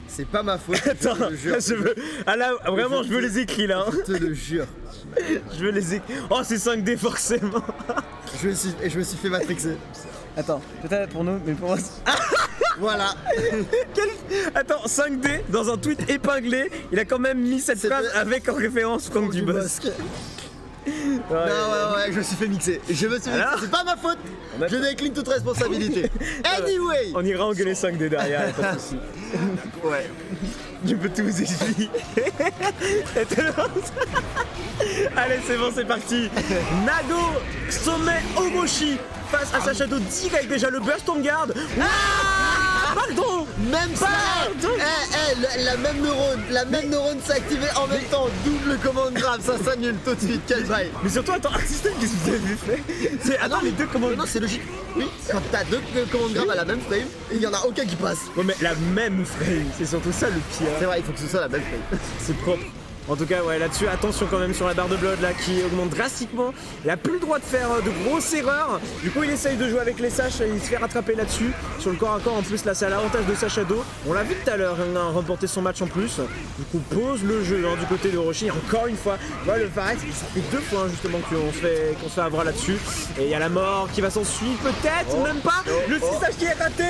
C'est pas ma faute. Attends, je veux. Ah là, vraiment, je veux les écrits là. Hein. Je te le jure. Je veux les écrits. Oh, c'est 5D forcément. Je me suis fait matrixer. Attends, peut-être pour nous, mais pour moi. Voilà. Attends, 5D, dans un tweet épinglé, il a quand même mis cette phrase avec en référence Franck Dubosc. Ouais, je me suis fait mixer. Je me suis mixé. C'est pas ma faute. Je décline toute responsabilité. Anyway. On ira engueuler 5D derrière, y'a pas de soucis. Ouais. Je peux tout vous expliquer. Allez, c'est bon, c'est parti. Nago, sommet Orochi face à Sacha Do direct. Déjà le burst on garde. Pardon. Même ça. La même neurone s'est activée en même temps. Double commande grave, ça s'annule tout de suite. Quel bail. Mais surtout, attends, un système, qu'est-ce que vous avez fait? Attends, les deux commandes. Non, c'est logique. Oui, quand t'as deux commandes graves à la même frame, il y en a aucun qui passe. Ouais, mais la même frame, c'est surtout ça le pire. C'est vrai, il faut que ce soit la même frame. C'est propre. En tout cas, ouais, là-dessus, attention quand même sur la barre de blood là qui augmente drastiquement. Il a plus le droit de faire de grosses erreurs. Du coup, il essaye de jouer avec les Sash et il se fait rattraper là-dessus. Sur le corps à corps, en plus, là, c'est à l'avantage de Sacha Do. On l'a vu tout à l'heure, il a remporté son match en plus. Du coup, pose le jeu du côté de Orochi. Encore une fois, le Farex, ça fait 2 fois justement qu'on se fait avoir là-dessus. Et il y a la mort qui va s'en suivre, peut-être, même pas. Le 6H qui est raté.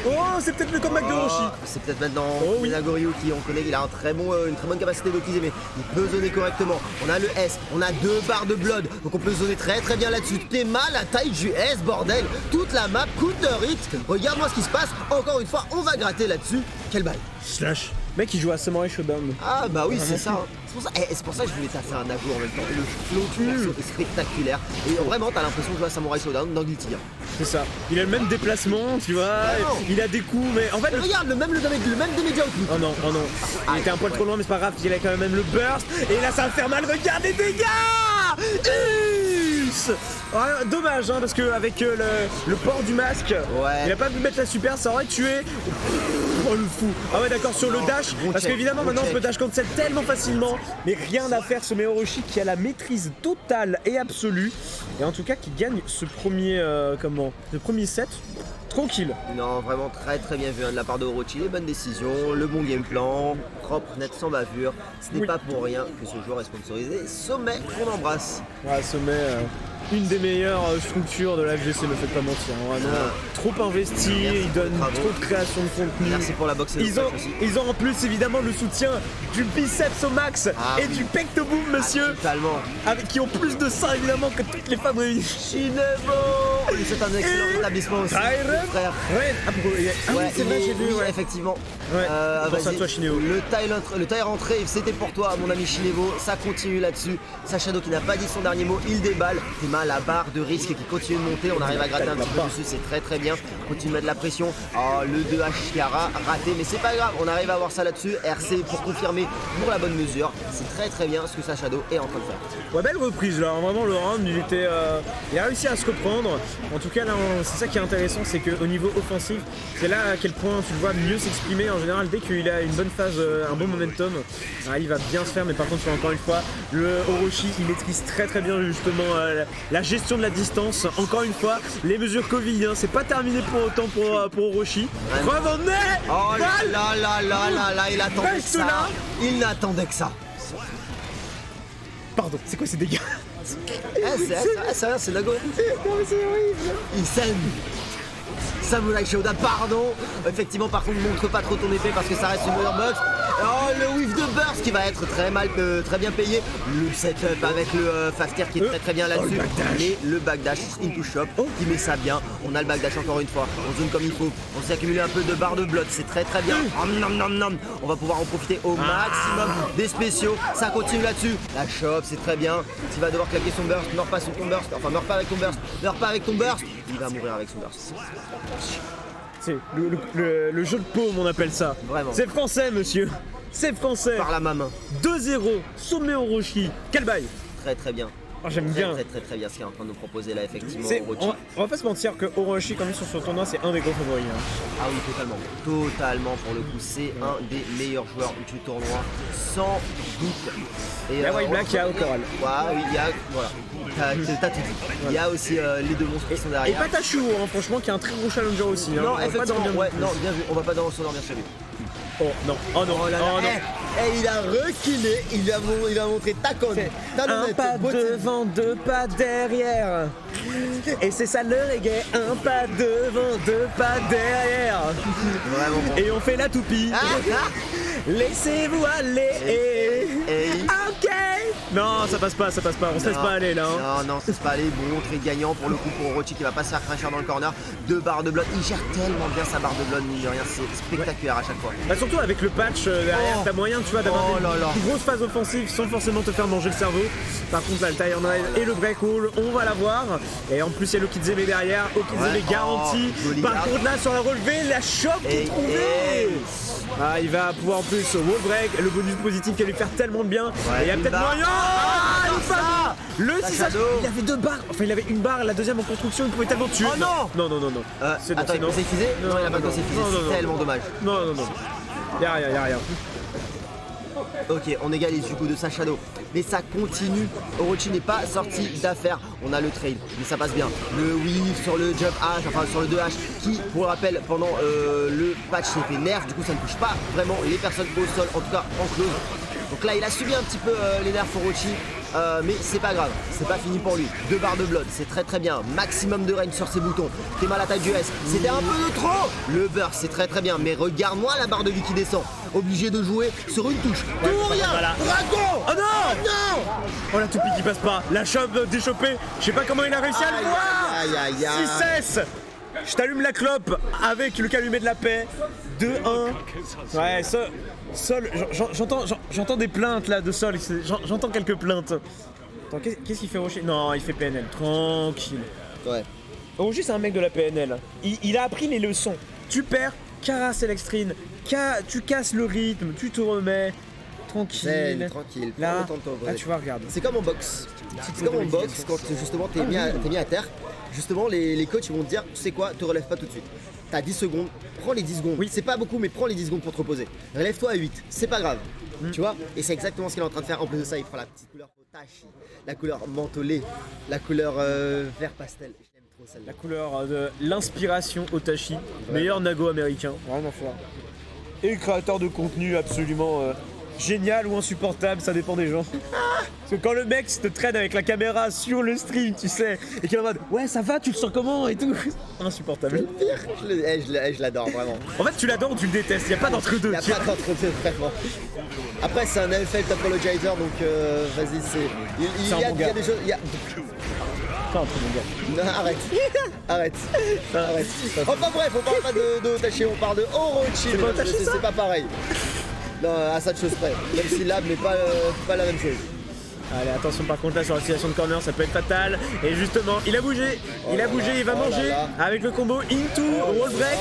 Oh, c'est peut-être le comeback de Orochi. C'est peut-être maintenant oui. Nagoryu qui, on connaît, il a une très bonne capacité d'optimiser, mais il peut zoner correctement. On a le S, on a 2 barres de blood, donc on peut zoner très très bien là-dessus. T'es mal la taille du S, bordel. Toute la map, counter hit. Regarde-moi ce qui se passe. Encore une fois, on va gratter là-dessus. Quel bail. Slash. Mec, il joue à Samurai Shodown. Ah bah oui, c'est ça. C'est pour ça que je voulais taffer un Nago en même temps. Le flow du perso est spectaculaire. Et vraiment, t'as l'impression de jouer à Samurai Shodown dans Guilty Gear. C'est ça. Il a le même déplacement, tu vois. Il a des coups, mais en fait. Regarde, le même des output. Oh non, oh non. Il était un poil trop loin, mais c'est pas grave. Il a quand même le burst. Et là, ça va faire mal. Regarde les dégâts. Ouais, dommage, hein, parce que avec le port du masque, il a pas pu mettre la super, ça aurait tué. Oh le fou. Ah ouais, d'accord, sur le dash, parce qu'évidemment maintenant on peut dash cancel tellement facilement, mais rien à faire, ce Orochi qui a la maîtrise totale et absolue, et en tout cas qui gagne ce premier set. Tranquille. Non, vraiment très très bien vu de la part de Orochi, les bonnes décisions, le bon game plan, propre, net, sans bavure. Ce n'est pas pour rien que ce joueur est sponsorisé. Sommet qu'on embrasse. Ouais, Sommet, une des meilleures structures de la FGC, ne faites pas mentir. Vraiment, trop investi, ils donnent trop de création de contenu. Merci pour la boxe. Ils ont en plus évidemment le soutien du biceps au max et du pecto boom, monsieur. Totalement. Qui ont plus de ça évidemment que toutes les femmes réunies. Shinevo. C'est un excellent établissement aussi. Frère. Ouais, c'est vrai, j'ai vu. Effectivement. Ouais. Pense à toi, Shinevo. Le taille rentré, c'était pour toi, mon ami Shinevo. Ça continue là-dessus. Sacha Do qui n'a pas dit son dernier mot, il déballe. T'es mal, la barre de risque qui continue de monter. On arrive à gratter un petit peu dessus, c'est très très bien. On continue de mettre de la pression. Oh, le 2H qui a raté, mais c'est pas grave. On arrive à avoir ça là-dessus. RC pour confirmer pour la bonne mesure. C'est très très bien ce que Sacha Do est en train de faire. Ouais, belle reprise là. Vraiment, le round, il a réussi à se reprendre. En tout cas, là, c'est ça qui est intéressant, c'est qu'au niveau offensif, c'est là à quel point tu le vois mieux s'exprimer. En général, dès qu'il a une bonne phase, un bon momentum, il va bien se faire. Mais par contre, encore une fois, le Orochi, il maîtrise très très bien justement la gestion de la distance. Encore une fois, les mesures Covid, c'est pas terminé pour autant pour Orochi. Preuve en est. Oh là, il attendait que ça. Il n'attendait que ça. Pardon, c'est quoi ces dégâts? C'est rien, c'est Nago. Non mais c'est horrible. Il saigne. Samurai Shodown, pardon. Effectivement, par contre, montre pas trop ton épée parce que ça reste une meilleure box. Oh, le whiff de burst qui va être très bien payé. Le setup avec le Faftir qui est très très bien là-dessus. Et le backdash into shop qui met ça bien. On a le backdash encore une fois. On zone comme il faut. On s'est accumulé un peu de barres de blood. C'est très très bien. On va pouvoir en profiter au maximum des spéciaux. Ça continue là-dessus. La shop, c'est très bien. Tu vas devoir claquer son burst. Meurs pas sur ton burst. Enfin, meurs pas avec ton burst. Meurs pas avec ton burst. Il va mourir avec son burst. C'est le jeu de paume, on appelle ça. Vraiment. C'est français, monsieur. C'est français. Par la main. 2-0, sommet Orochi. Quel bail. Très très bien. Oh, j'aime bien. Très bien ce qu'il est en train de nous proposer là, effectivement. On va pas se mentir que Orochi, quand même sur ce tournoi, c'est un des gros favoris. Ah oui, totalement. Totalement, pour le coup, c'est un des meilleurs joueurs du tournoi, sans doute. Et là, White Black, il y a Okoral. Ouais, oui, il y a. Voilà. T'as tout dit. Il y a aussi les deux monstres qui sont derrière. Et Patachu, franchement, qui est un très gros challenger aussi. Non, effectivement, ouais, non, bien vu. On va pas s'endormir chez lui. Oh non, oh non, Oh là là, oh non. il a reculé, il a montré Un talonnette, pas bottine. devant, deux pas derrière. Et c'est ça le reggae. Un pas devant, deux pas derrière. Vraiment bon. Et on fait la toupie. Laissez-vous aller. Et- Ok. Non, ça passe pas, on se laisse pas aller là. Hein. Non, c'est pas aller. Bon, très gagnant pour le coup pour Orochi qui va pas se faire cruncher dans le corner. 2 barres de blood. Il gère tellement bien sa barre de blood, mine de rien. C'est spectaculaire à chaque fois. Bah surtout avec le patch derrière, Oh. t'as moyen tu vois d'avoir Oh là là. une grosse phase offensive sans forcément te faire manger le cerveau. Par contre là le tie on drive et le break roll, on va l'avoir. Et en plus il y a l'Okizeme derrière, Okizeme Ouais. garanti. Oh, joli Par garde. contre là sur la relevée, la chope qu'il Et- trouvait. Ah, il va pouvoir en plus wall break, le bonus positif qui va lui faire tellement de bien. Et il y a une peut-être barre. moyen. Ah, une ça. femme. Le Ça 6 shadow. il avait 2 barres, enfin il avait une barre, la deuxième en construction, il pouvait tellement tuer. Oh non. Non. C'est bon, Attends, c'est il non. peut s'effiser? Non, il a pas non, de s'effiser. non, non, C'est non. tellement dommage. Non. Y'a rien. Ok, on égalise du coup de sa shadow. Mais ça continue. Orochi n'est pas sorti d'affaire. On a le trade, mais ça passe bien. Le weave sur le jump H, enfin sur le 2H, qui, pour le rappel, pendant le patch s'est fait nerf. Du coup, ça ne touche pas vraiment les personnes au sol, en tout cas en close. Donc là, il a subi un petit peu les nerfs Orochi. Mais c'est pas grave, c'est pas fini pour lui. 2 barres de blood, c'est très bien. Maximum de range sur ses boutons. T'es mal à taille du S, c'était un peu de trop. Le burst, c'est très bien. Mais regarde-moi la barre de vie qui descend. Obligé de jouer sur une touche. Tout rien. voilà. Dragon. Oh non. Non. Oh la toupie qui passe pas, la chope déchopée, je sais pas comment il a réussi à le voir. Aïe. 6S. Je t'allume la clope avec le calumet de la paix. 2-1. Ouais, Sol, j'entends des plaintes là de Sol, j'entends quelques plaintes. Attends, qu'est-ce qu'il fait Rocher? Non, il fait PNL, tranquille. Ouais. Rocher c'est un mec de la PNL. Il a appris les leçons. Tu perds, Kara Selextrine, tu casses le rythme, tu te remets. Tranquille. Zen, tranquille. Prends Là, le temps de t'en là tu vois, regarde. C'est comme en boxe. C'est comme en boxe quand justement t'es mis à terre. Justement, les coachs ils vont te dire, tu sais quoi, te relève pas tout de suite. T'as 10 secondes, prends les 10 secondes. Oui. C'est pas beaucoup, mais prends les 10 secondes pour te reposer. Relève-toi à 8, c'est pas grave. Tu vois. Et c'est exactement ce qu'il est en train de faire. En plus de ça, il fera la petite couleur potache, la couleur mentholée, la couleur vert pastel. Je l'aime trop celle-là. La couleur de l'inspiration Otachi, meilleur nago américain, vraiment fort. Et créateur de contenu absolument génial ou insupportable, ça dépend des gens. Parce que quand le mec te traîne avec la caméra sur le stream, tu sais, et qu'il est en mode ouais ça va, tu le sens comment et tout, insupportable. Pire, je l'adore vraiment. En fait tu l'adores ou tu le détestes, y a pas d'entre-deux. Il n'y a pas d'entre-deux vraiment. Après c'est un LFL Apologizer donc vas-y c'est. Il C'est un y a bon gars. des choses. Pas entre mon gars. Non, arrête. Enfin bref, on parle pas de Otachi, on parle de Orochi. C'est pas Otachi, ça C'est pas pareil. Non, à ça de chose près. Même si Lab n'est pas la même chose. Allez attention par contre là sur la situation de corner ça peut être fatal. Et justement il a bougé, il va oh là manger là. avec le combo into wall break.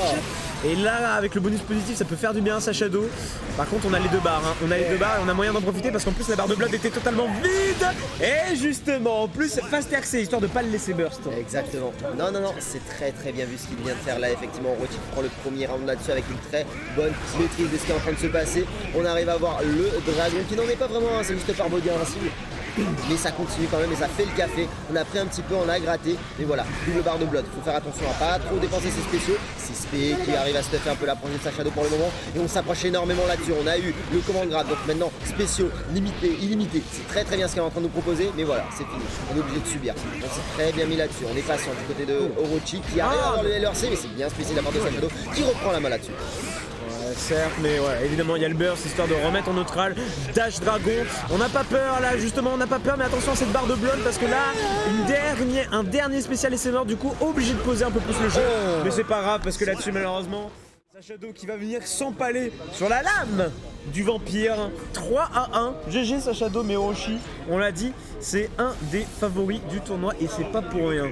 Et là avec le bonus positif ça peut faire du bien à sa shadow. Par contre on a les 2 barres, hein. On a les 2 barres et on a moyen d'en profiter parce qu'en plus la barre de blood était totalement vide. Et justement en plus fast RC histoire de pas le laisser burst. Exactement. Non, c'est très bien vu ce qu'il vient de faire là. Effectivement, Orochi prend le premier round là-dessus avec une très bonne maîtrise de ce qui est en train de se passer. On arrive à voir le dragon qui n'en est pas vraiment, hein, c'est juste par body invincible. Mais ça continue quand même et ça fait le café. On a pris un petit peu, on a gratté. Mais voilà, double barre de blood. Faut faire attention à pas trop dépenser ses spéciaux. C'est Spé qui arrive à stuffer un peu la première de sa shadow pour le moment. Et on s'approche énormément là-dessus. On a eu le command grab. Donc maintenant, spéciaux, limité, illimité. C'est très bien ce qu'il est en train de nous proposer. Mais voilà, c'est fini. On est obligé de subir. On s'est très bien mis là-dessus. On est patient du côté de Orochi qui arrive à avoir le LRC. Mais c'est bien spécial de la part de sa shadow qui reprend la main là-dessus. Certes, mais ouais, évidemment il y a le burst histoire de remettre en neutral. Dash dragon, on n'a pas peur là, justement on n'a pas peur, mais attention à cette barre de blood parce que là, un dernier spécial et c'est mort, du coup obligé de poser un peu plus le jeu. Mais c'est pas grave parce que là-dessus malheureusement, sa shadow qui va venir s'empaler sur la lame du vampire. 3-1, GG sa shadow, mais Orochi, on l'a dit, c'est un des favoris du tournoi et c'est pas pour rien.